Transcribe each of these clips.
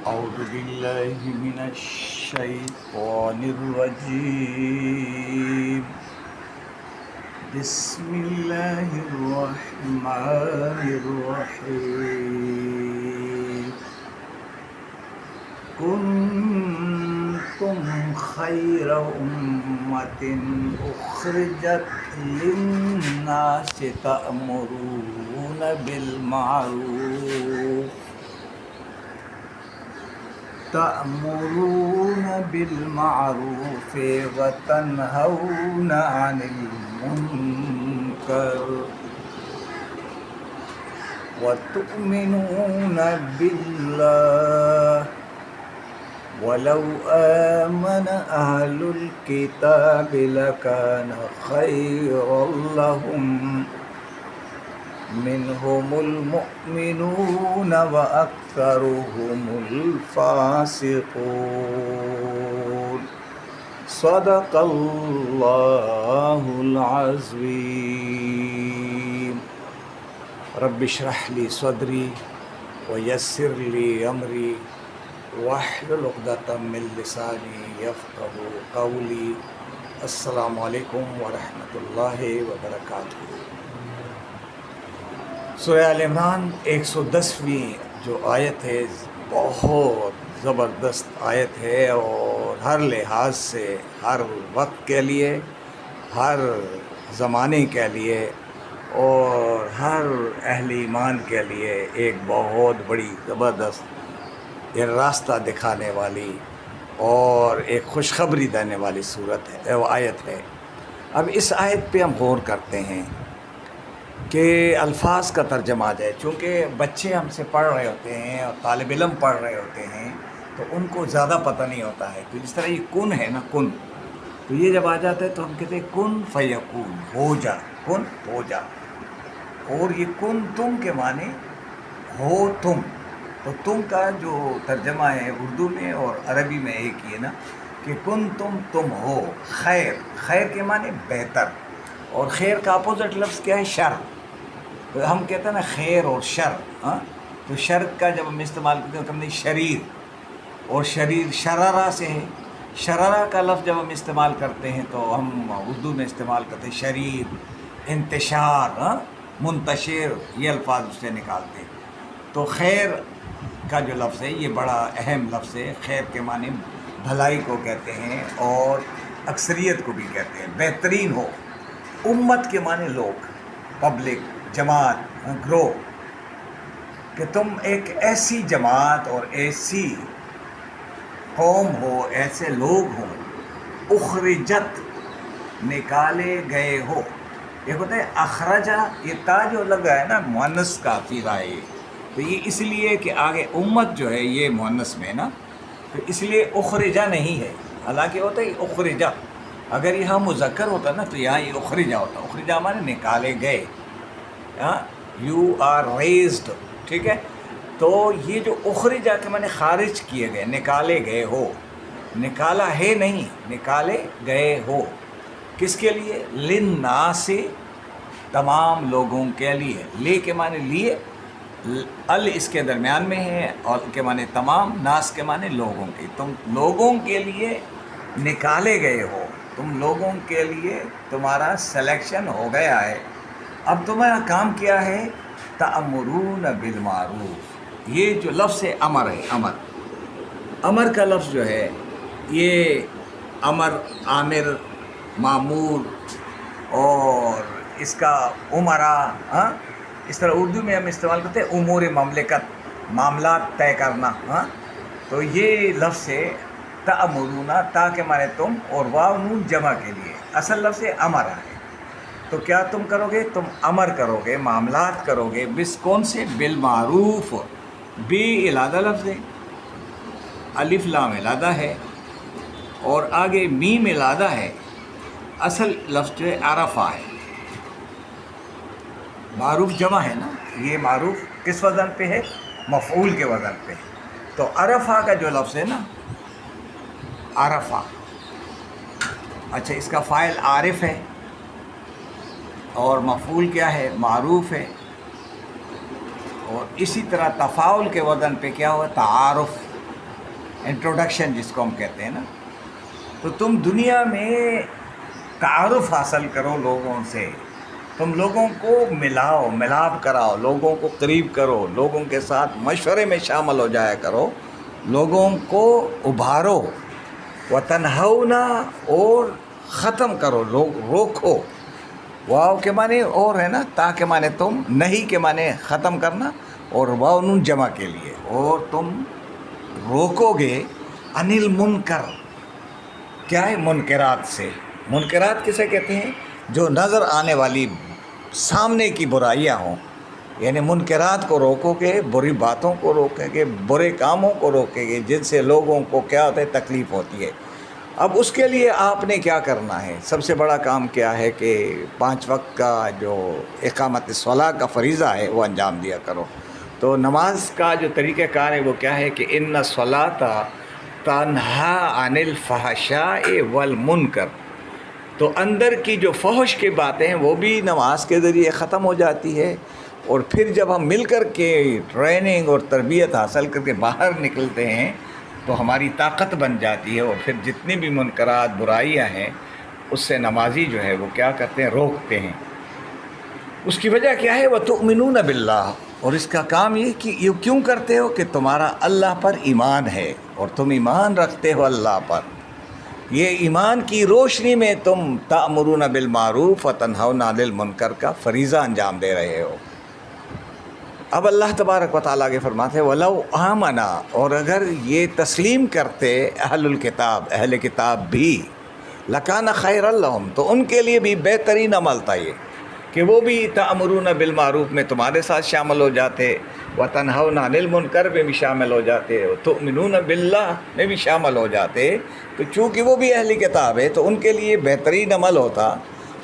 أعوذ بالله من الشيطان الرجيم. بسم الله الرحمن الرحيم. كنتم خير أمة أخرجت للناس تأمرون بالمعروف وتنهون عن المنكر وتؤمنون بالله ولو آمن أهل الكتاب لكان خيرا لهم منهم المؤمنون وأكثرهم الفاسقون. صدق الله العظيم. رب اشرح لي صدري ويسر لي أمري واحلل عقدة من لساني يفقهوا قولي. السلام علیکم ورحمۃ اللہ وبرکاتہ. سورہ آل عمران 110ویں جو آیت ہے بہت زبردست آیت ہے، اور ہر لحاظ سے ہر وقت کے لیے، ہر زمانے کے لیے اور ہر اہل ایمان کے لیے ایک بہت بڑی زبردست یہ راستہ دکھانے والی اور ایک خوشخبری دینے والی صورت ہے، وہ آیت ہے. اب اس آیت پہ ہم غور کرتے ہیں کہ الفاظ کا ترجمہ آ جائے. چونکہ بچے ہم سے پڑھ رہے ہوتے ہیں اور طالب علم پڑھ رہے ہوتے ہیں تو ان کو زیادہ پتہ نہیں ہوتا ہے. تو جس طرح یہ کن ہے نا، کن، تو یہ جب آ جاتا ہے تو ہم کہتے ہیں کن فیکون، ہو جا، کن ہو جا. اور یہ کن تم کے معنی ہو تم. تو تم کا جو ترجمہ ہے اردو میں اور عربی میں ایک ہی ہے نا، کہ کن تم ہو. خیر، خیر کے معنی بہتر، اور خیر کا اپوزٹ لفظ کیا ہے؟ شر. تو ہم کہتے ہیں نا خیر اور شر، ہاں، تو شر کا جب ہم استعمال کرتے ہیں تو ہم نے شریر، اور شریر شرارہ سے ہے. شرارہ کا لفظ جب ہم استعمال کرتے ہیں تو ہم اردو میں استعمال کرتے ہیں شریر، انتشار، ہاں، منتشر، یہ الفاظ اس سے نکالتے ہیں. تو خیر کا جو لفظ ہے یہ بڑا اہم لفظ ہے. خیر کے معنی بھلائی کو کہتے ہیں اور اکثریت کو بھی کہتے ہیں، بہترین ہو. امت کے معنی لوگ، پبلک، جماعت، گروہ، کہ تم ایک ایسی جماعت اور ایسی قوم ہو، ایسے لوگ ہوں، اخرجت، نکالے گئے ہو. یہ ہوتا ہے اخرجہ، یہ تا جو لگا ہے نا مؤنث کا فیرا ہے، تو یہ اس لیے کہ آگے امت جو ہے یہ مؤنث میں ہے نا، تو اس لیے اخرجہ نہیں ہے. حالانکہ ہوتا ہے اخرجہ، اگر یہاں مذکر ہوتا نا تو یہاں یہ اخرجہ ہوتا. اخرجہ ہمارے نکالے گئے، ہاں، یو آر ریزڈ، ٹھیک ہے. تو یہ جو اخرجہ کے معنی خارج کیے گئے، نکالے گئے ہو. نکالا ہے نہیں، نکالے گئے ہو. کس کے لیے؟ للناس، تمام لوگوں کے لیے. لے کے معنی لیے، ال اس کے درمیان میں ہے، اور کے معنی تمام، ناس کے معنی لوگوں کی. تم لوگوں کے لیے نکالے گئے ہو، تم لوگوں کے لیے تمہارا سلیکشن ہو گیا ہے. اب تمہارا کام کیا ہے؟ تأمرون بالمعروف. یہ جو لفظ ہے امر ہے، امر، امر کا لفظ جو ہے یہ امر، عامر، معمور، اور اس کا عمرہ، ہاں، اس طرح اردو میں ہم استعمال کرتے ہیں امور مملکت، معاملات طے کرنا، ہاں. تو یہ لفظ ہے تأمرون، تا کے معنی تم اور واو نون جمع کے لیے. اصل لفظ امر ہے. تو کیا تم کرو گے؟ تم امر کرو گے، معاملات کرو گے. بس کون سے؟ بالمعروف. بے علادہ لفظ ہے، الف لام علادہ ہے، اور آگے میم علادہ ہے. اصل لفظ جو ہے عرفہ ہے. معروف جمع ہے نا، یہ معروف کس وزن پہ ہے؟ مفعول کے وزن پہ. تو عرفہ کا جو لفظ ہے نا، عرفہ، اچھا، اس کا فاعل عارف ہے اور مفعول کیا ہے؟ معروف ہے. اور اسی طرح تفاعل کے وزن پہ کیا ہوا؟ تعارف. انٹروڈکشن جس کو ہم کہتے ہیں نا. تو تم دنیا میں تعارف حاصل کرو لوگوں سے، تم لوگوں کو ملاؤ، ملاپ کراؤ، لوگوں کو قریب کرو، لوگوں کے ساتھ مشورے میں شامل ہو جایا کرو، لوگوں کو ابھارو. وتنہونا، اور ختم کرو، لوگ روکو. واو کے معنی اور ہے نا، تا کے معنی تم، نہیں کے معنی ختم کرنا، اور واو نون جمع کے لیے. اور تم روکو گے انل منکر، کیا ہے؟ منکرات سے. منکرات کسے کہتے ہیں؟ جو نظر آنے والی سامنے کی برائیاں ہوں. یعنی منکرات کو روکو گے، بری باتوں کو روکیں گے، برے کاموں کو روکیں گے جن سے لوگوں کو کیا ہوتا ہے؟ تکلیف ہوتی ہے. اب اس کے لیے آپ نے کیا کرنا ہے؟ سب سے بڑا کام کیا ہے کہ 5 وقت کا جو اقامت صلاح کا فریضہ ہے وہ انجام دیا کرو. تو نماز کا جو طریقہ کار ہے وہ کیا ہے کہ ان الصلاۃ تنہا عن الفحشاء والمنکر. تو اندر کی جو فحش کی باتیں ہیں وہ بھی نماز کے ذریعے ختم ہو جاتی ہے. اور پھر جب ہم مل کر کے ٹریننگ اور تربیت حاصل کر کے باہر نکلتے ہیں تو ہماری طاقت بن جاتی ہے. اور پھر جتنی بھی منکرات برائیاں ہیں اس سے نمازی جو ہے وہ کیا کرتے ہیں؟ روکتے ہیں. اس کی وجہ کیا ہے؟ وَتُؤْمِنُونَ بِاللَّهِ. اور اس کا کام یہ کہ یہ کیوں کرتے ہو کہ تمہارا اللہ پر ایمان ہے اور تم ایمان رکھتے ہو اللہ پر. یہ ایمان کی روشنی میں تم تأمرون بالمعروف وتنہون عن المنکر کا فریضہ انجام دے رہے ہو. اب اللہ تبارک و تعالیٰ کے فرماتے ہیں وَلَوْ آمَنَا، اور اگر یہ تسلیم کرتے اہل الکتاب، اہل کتاب بھی، لَكَانَ خَيْرًا لَهُمْ، تو ان کے لیے بھی بہترین عمل تھا یہ کہ وہ بھی تأمرون بالمعروف میں تمہارے ساتھ شامل ہو جاتے، وتنہون عن المنکر میں بھی شامل ہو جاتے، تؤمنون باللہ میں بھی شامل ہو جاتے. تو چونکہ وہ بھی اہل کتاب ہے تو ان کے لیے بہترین عمل ہوتا.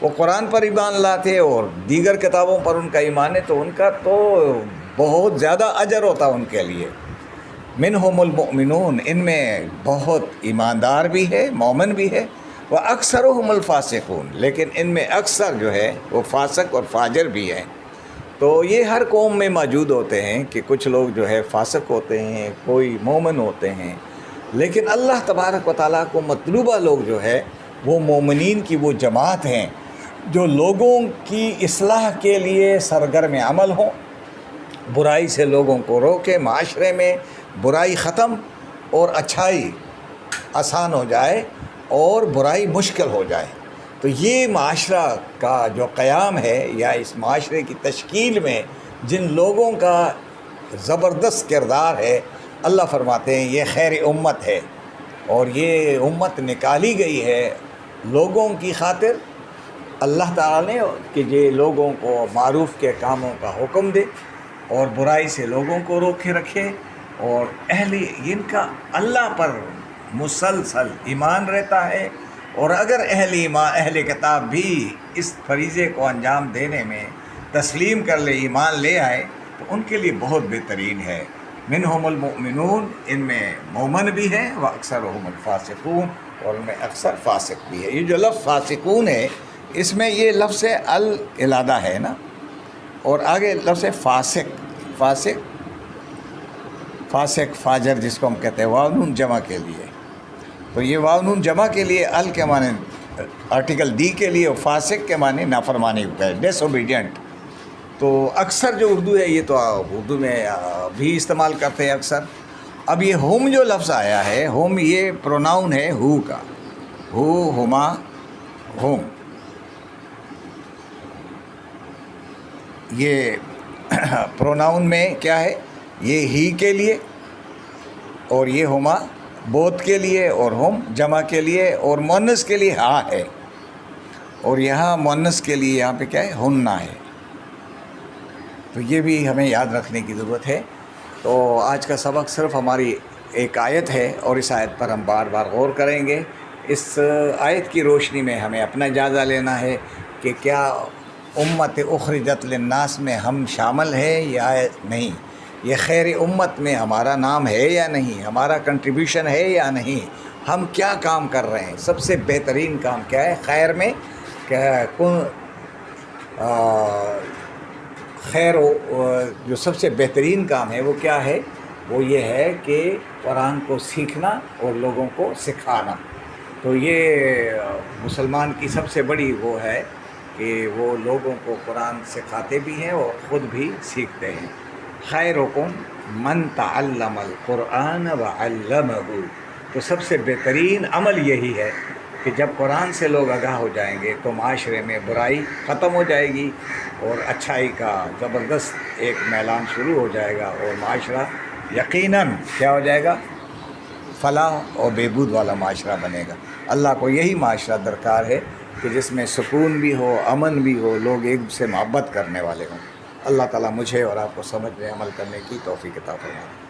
وہ قرآن پر ایمان لاتے اور دیگر کتابوں پر ان کا ایمان ہے تو ان کا تو بہت زیادہ اجر ہوتا ان کے لیے. منہم المؤمنون، ان میں بہت ایماندار بھی ہے، مومن بھی ہے. وَأَكْثَرُهُمُ الْفَاسِقُونَ، لیکن ان میں اکثر جو ہے وہ فاسق اور فاجر بھی ہیں. تو یہ ہر قوم میں موجود ہوتے ہیں کہ کچھ لوگ جو ہے فاسق ہوتے ہیں، کوئی مومن ہوتے ہیں. لیکن اللہ تبارک و تعالیٰ کو مطلوبہ لوگ جو ہے وہ مومنین کی وہ جماعت ہیں جو لوگوں کی اصلاح کے لیے سرگرم عمل ہوں، برائی سے لوگوں کو روکے، معاشرے میں برائی ختم اور اچھائی آسان ہو جائے اور برائی مشکل ہو جائے. تو یہ معاشرہ کا جو قیام ہے یا اس معاشرے کی تشکیل میں جن لوگوں کا زبردست کردار ہے، اللہ فرماتے ہیں یہ خیر امت ہے. اور یہ امت نکالی گئی ہے لوگوں کی خاطر. اللہ تعالیٰ نے کہ یہ لوگوں کو معروف کے کاموں کا حکم دے اور برائی سے لوگوں کو روکے رکھے، اور ان کا اللہ پر مسلسل ایمان رہتا ہے. اور اگر اہل کتاب بھی اس فریضے کو انجام دینے میں تسلیم کر لے، ایمان لے آئے، تو ان کے لیے بہت بہترین ہے. منہم المؤمنون، ان میں مومن بھی ہیں، واکثرهم الفاسقون، اور ان میں اکثر فاسق بھی ہے. یہ جو لفظ فاسقون ہے اس میں یہ لفظ العلادہ ہے نا، اور آگے لفظ فاسق فاجر جس کو ہم کہتے ہیں واو نون جمع کے لیے. تو یہ واو نون جمع کے لیے ال کے معنی آرٹیکل دی کے لیے، اور فاسق کے معنی نافرمانی ہوتا ہے، ڈس اوبیڈینٹ. تو اکثر جو اردو ہے یہ تو اردو میں بھی استعمال کرتے ہیں اکثر. اب یہ ہوم جو لفظ آیا ہے، ہوم یہ پروناؤن ہے ہو کا، ہو، ہما، ہوم. یہ پروناؤن میں کیا ہے؟ یہ ہی کے لیے، اور یہ ہما بوتھ کے لیے، اور ہوم جمع کے لیے، اور مؤنث کے لیے ہا ہے. اور یہاں مؤنث کے لیے یہاں پہ کیا ہے؟ ہننا ہے. تو یہ بھی ہمیں یاد رکھنے کی ضرورت ہے. تو آج کا سبق صرف ہماری ایک آیت ہے اور اس آیت پر ہم بار بار غور کریں گے. اس آیت کی روشنی میں ہمیں اپنا جائزہ لینا ہے کہ کیا امت اخرجت للناس میں ہم شامل ہیں یا نہیں، یہ خیر امت میں ہمارا نام ہے یا نہیں، ہمارا کنٹریبیوشن ہے یا نہیں، ہم کیا کام کر رہے ہیں. سب سے بہترین کام کیا ہے خیر میں؟ خیر جو سب سے بہترین کام ہے وہ کیا ہے وہ یہ ہے کہ قرآن کو سیکھنا اور لوگوں کو سکھانا. تو یہ مسلمان کی سب سے بڑی وہ ہے کہ وہ لوگوں کو قرآن سکھاتے بھی ہیں اور خود بھی سیکھتے ہیں. خیرکم من تعلم القرآن وعلمہ. تو سب سے بہترین عمل یہی ہے کہ جب قرآن سے لوگ آگاہ ہو جائیں گے تو معاشرے میں برائی ختم ہو جائے گی اور اچھائی کا زبردست ایک میلان شروع ہو جائے گا اور معاشرہ یقیناً کیا ہو جائے گا؟ فلاح اور بہبود والا معاشرہ بنے گا. اللہ کو یہی معاشرہ درکار ہے کہ جس میں سکون بھی ہو، امن بھی ہو، لوگ ایک سے محبت کرنے والے ہوں. اللہ تعالیٰ مجھے اور آپ کو سمجھ میں عمل کرنے کی توفیق عطا فرمائے.